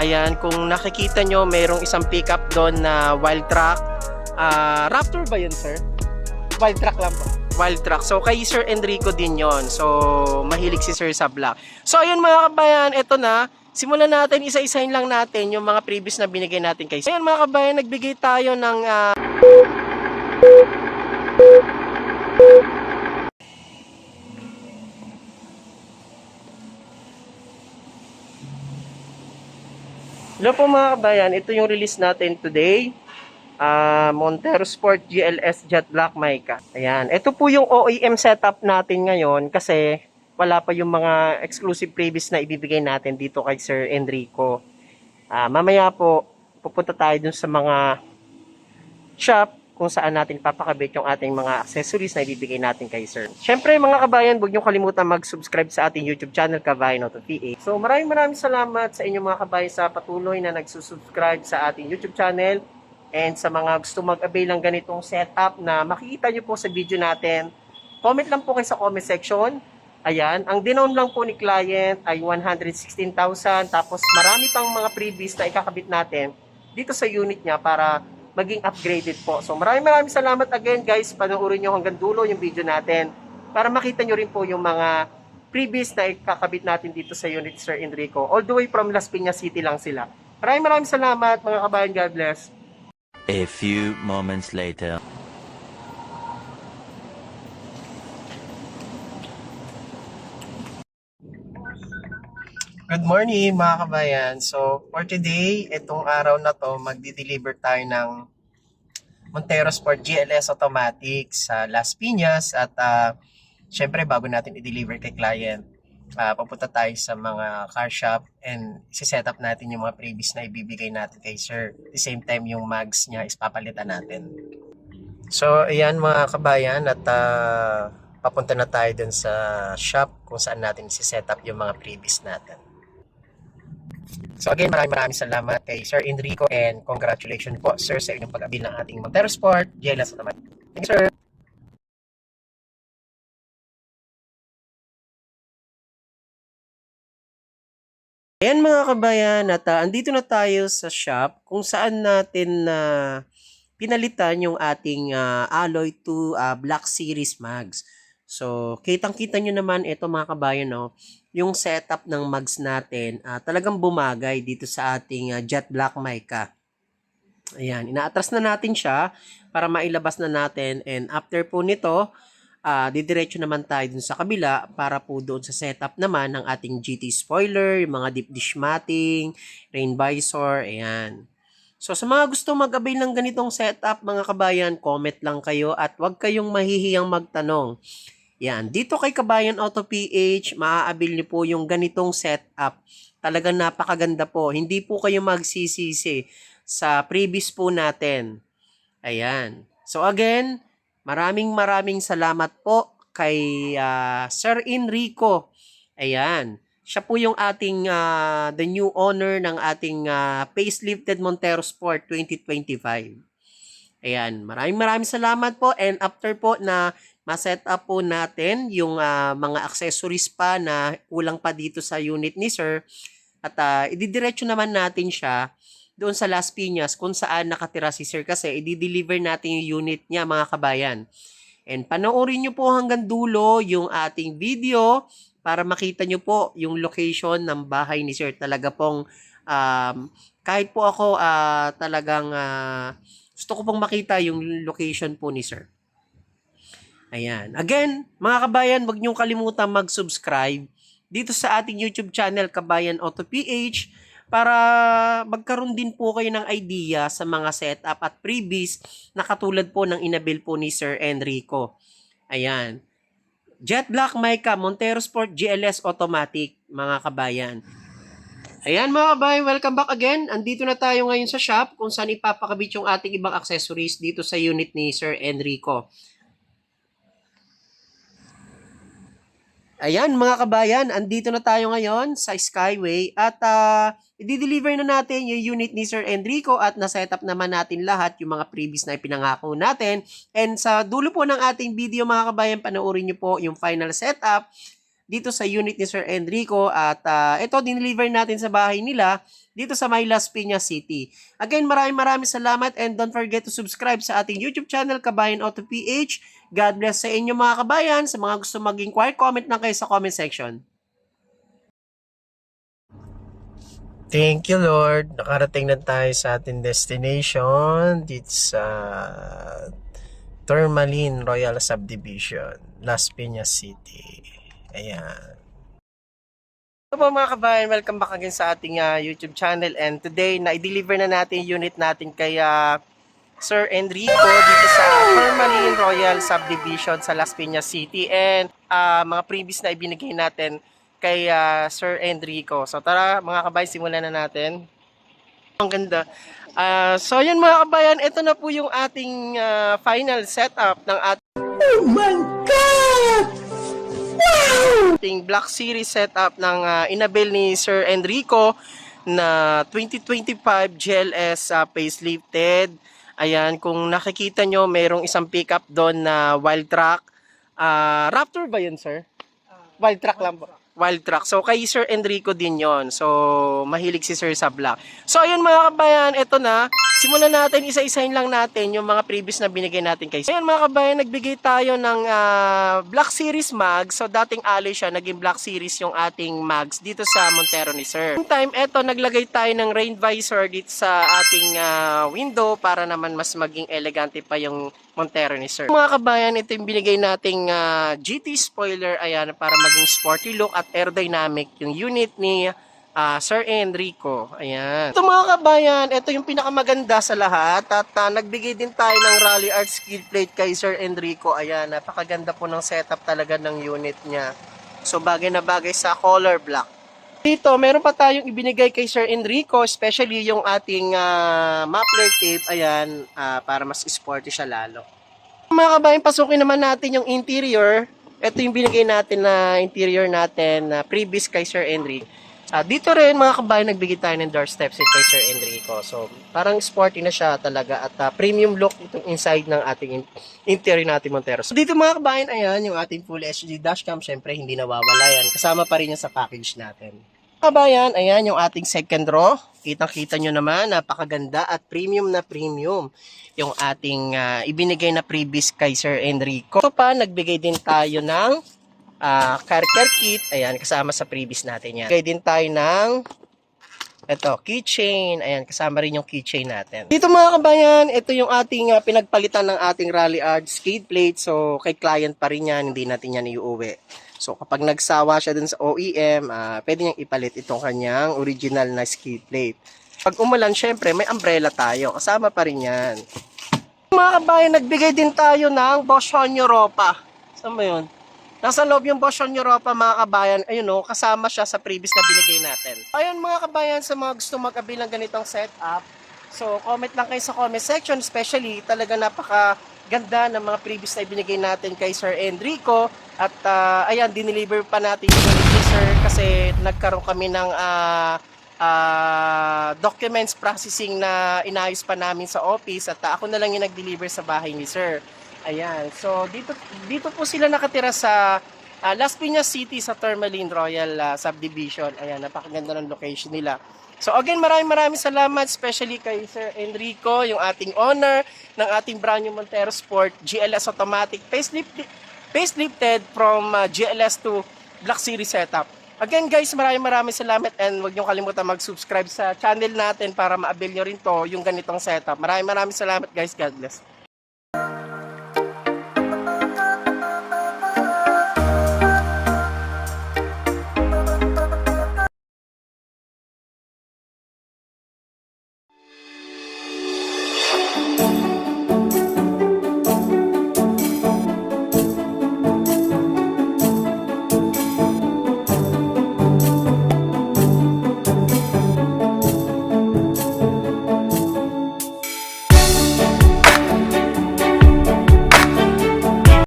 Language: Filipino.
Ayan, kung nakikita nyo, mayroong isang pickup doon na wild truck. Raptor ba yun, sir? Wild truck lang po. Wild truck. So, kay Sir Enrico din yon. So, mahilig si Sir sa black. So, ayun mga kabayan, eto na. Simulan natin, isa-isahin lang natin yung mga previous na binigay natin kay Sir. Ayun mga kabayan, nagbigay tayo ng... Hello po mga kabayan, ito yung release natin today. Montero Sport GLS Jet Black Mica. Ayan, ito po yung OEM setup natin ngayon kasi wala pa yung mga exclusive previous na ibibigay natin dito kay Sir Enrico. Mamaya po, pupunta tayo dun sa mga shop kung saan natin papakabit yung ating mga accessories na ibibigay natin kay Sir. Syempre mga kabayan, huwag nyo kalimutan mag-subscribe sa ating YouTube channel, Kabayan Auto PH. So maraming salamat sa inyong mga kabayan sa patuloy na nagsusubscribe sa ating YouTube channel and sa mga gusto mag-avail ng ganitong setup na makikita nyo po sa video natin. Comment lang po kayo sa comment section. Ayan, ang dinown lang po ni client ay 116,000 tapos marami pang mga previous na ikakabit natin dito sa unit niya para maging upgraded po. So maraming salamat again guys. Panoorin nyo hanggang dulo yung video natin para makita nyo rin po yung mga previous na ikakabit natin dito sa unit Sir Enrico. All the way from Las Piñas City lang sila. Maraming salamat mga kabayan. God bless. A few moments later. Good morning mga kabayan. So for today, itong araw na to, magdi-deliver tayo ng Montero Sport GLS Automatic sa Las Piñas at syempre bago natin i-deliver kay client, papunta tayo sa mga car shop and isi-set up natin yung mga previous na ibibigay natin kay Sir. At the same time yung mags niya is papalitan natin. So ayan mga kabayan at papunta na tayo dun sa shop kung saan natin isi-set up yung mga previous natin. So again, maraming salamat kay Sir Enrico and congratulations po sir sa inyong pag-abil ng ating Montero Sport GLS Automatic. Thank you sir. Ayan mga kabayan at andito na tayo sa shop kung saan natin pinalitan yung ating alloy to Black Series mags. So kitang-kita nyo naman ito mga kabayan, no? Yung setup ng mags natin talagang bumagay dito sa ating Jet Black Mica. Ayan, inaatras na natin siya para mailabas na natin and after po nito, didiretso naman tayo dun sa kabila para po doon sa setup naman ng ating GT spoiler, yung mga deep dish matting, rain visor, ayan. So sa mga gusto mag-avail ng ganitong setup mga kabayan, comment lang kayo at huwag kayong mahihiyang magtanong. Yan, dito kay Kabayan Auto PH, maa-avail niyo po yung ganitong setup. Talagang napakaganda po. Hindi po kayo magsisisi sa previous po natin. Ayan. So again, maraming salamat po kay Sir Enrico. Ayan. Siya po yung ating the new owner ng ating facelifted Montero Sport 2025. Ayan, maraming salamat po and after po na ma-set up po natin yung mga accessories pa na kulang pa dito sa unit ni Sir at ididiretso naman natin siya doon sa Las Piñas kung saan nakatira si Sir kasi i-deliver natin yung unit niya mga kabayan. And panoorin nyo po hanggang dulo yung ating video para makita nyo po yung location ng bahay ni Sir. Talaga pong kahit po ako talagang gusto ko pong makita yung location po ni Sir. Ayan. Again, mga kabayan, huwag niyong kalimutan mag-subscribe dito sa ating YouTube channel, Kabayan Auto PH, para magkaroon din po kayo ng idea sa mga setup at freebies na katulad po ng inabil po ni Sir Enrico. Ayan. Jet Black Mica, Montero Sport GLS Automatic, mga kabayan. Ayan mga kabayan, welcome back again. Andito na tayo ngayon sa shop kung saan ipapakabit yung ating ibang accessories dito sa unit ni Sir Enrico. Ayan mga kabayan, andito na tayo ngayon sa Skyway at i-deliver na natin yung unit ni Sir Enrico at na-setup naman natin lahat yung mga previous na ipinangako natin. And sa dulo po ng ating video mga kabayan, panoorin nyo po yung final setup. dito sa unit ni Sir Enrico at ito dineliver natin sa bahay nila dito sa May Las Piñas City. Again, maraming salamat and don't forget to subscribe sa ating YouTube channel, Kabayan Auto PH. God bless sa inyo mga kabayan. Sa mga gusto mag-inquire, comment lang kayo sa comment section. Thank you, Lord. Nakarating na tayo sa ating destination dito sa Tourmaline Royal Subdivision, Las Piñas City. Ayan. So po mga kabayan, welcome back again sa ating YouTube channel, and today na-deliver na natin yung unit natin kay Sir Enrico dito sa Tourmaline Royal Subdivision sa Las Piñas City, and mga previous na ibinigay natin kay Sir Enrico. So tara mga kabayan, simulan na natin. Ang ganda. So yun mga kabayan, ito na po yung ating final setup ng ating Oh my God! Wow! Ating Black Series setup ng inabil ni Sir Enrico na 2025 GLS facelifted. Ayan, kung nakikita nyo, mayroong isang pickup doon na wild track. Raptor ba yun, sir? Wild track lang po. Wild track. So, kay Sir Enrico din yon. So, mahilig si Sir sa black. So, ayun mga kabayan, ito na. Simulan natin, isa-isahin lang natin yung mga previous na binigay natin kay Sir. Ayun mga kabayan, nagbigay tayo ng Black Series mags. So, dating alloy siya, naging Black Series yung ating mags dito sa Montero ni Sir. Time, ito, naglagay tayo ng rain visor dito sa ating window para naman mas maging elegante pa yung Montero ni Sir. Mga kabayan, ito yung binigay nating GT spoiler, ayan, para maging sporty look at aerodynamic yung unit ni Sir Enrico. Ayan. Ito mga kabayan, ito yung pinakamaganda sa lahat at nagbigay din tayo ng Rally Art skill plate kay Sir Enrico. Ayan, napakaganda po ng setup talaga ng unit niya. So bagay na bagay sa color black. Dito, meron pa tayong ibinigay kay Sir Enrico, especially yung ating muffler tape, ayan, para mas sporty siya lalo. Mga kabayan, pasukin naman natin yung interior. Ito yung binigay natin na interior natin na previous kay Sir Enrico. Dito rin mga kabayan, nagbigay tayo ng doorstep set kay Sir Enrico. So, parang sporty na siya talaga at premium look itong inside ng ating interior natin Montero. So, dito mga kabayan, ayan, yung ating full HD dashcam. Syempre, hindi nawawala yan. Kasama pa rin yan sa package natin. Kabayan, ayan yung ating second row. Kitang-kita nyo naman, napakaganda at premium na premium yung ating ibinigay na previous kay Sir Enrico. So pa, nagbigay din tayo ng car care kit. Ayan, kasama sa previous natin yan. Nagbigay din tayo ng keychain. Ayan, kasama rin yung keychain natin. Dito mga kabayan, ito yung ating pinagpalitan ng ating Rally Art skid plate. So, kay client pa rin yan, hindi natin yan iuwi. So, kapag nagsawa siya dun sa OEM, pwede niyang ipalit itong kanyang original na skid plate. Pag umulan, syempre, may umbrella tayo. Kasama pa rin yan. Mga kabayan, nagbigay din tayo ng Bosch Europa. Saan ba yun? Nasa loob yung Bosch Europa, mga kabayan. Ayun o, kasama siya sa previous na binigay natin. Ayun mga kabayan, sa mga gusto mag-abil ng ganitong setup, so, comment lang kayo sa comment section. Especially, talaga napakaganda ng mga previous na ibinigay natin kay Sir Enrico. At ayan, dineliver pa natin yung unit Sir kasi nagkaroon kami ng documents processing na inayos pa namin sa office at ako na lang yung nag-deliver sa bahay ni Sir. Ayan, so dito po sila nakatira sa Las Piñas City sa Tourmaline Royal Subdivision. Ayan, napakaganda ng location nila. So again, maraming salamat especially kay Sir Enrico, yung ating owner ng ating brand new Montero Sport GLS Automatic facelifted from GLS to Black Series setup. Again guys, maraming salamat and huwag niyo kalimutan mag-subscribe sa channel natin para ma-avail nyo rin to yung ganitong setup. Maraming salamat guys. God bless.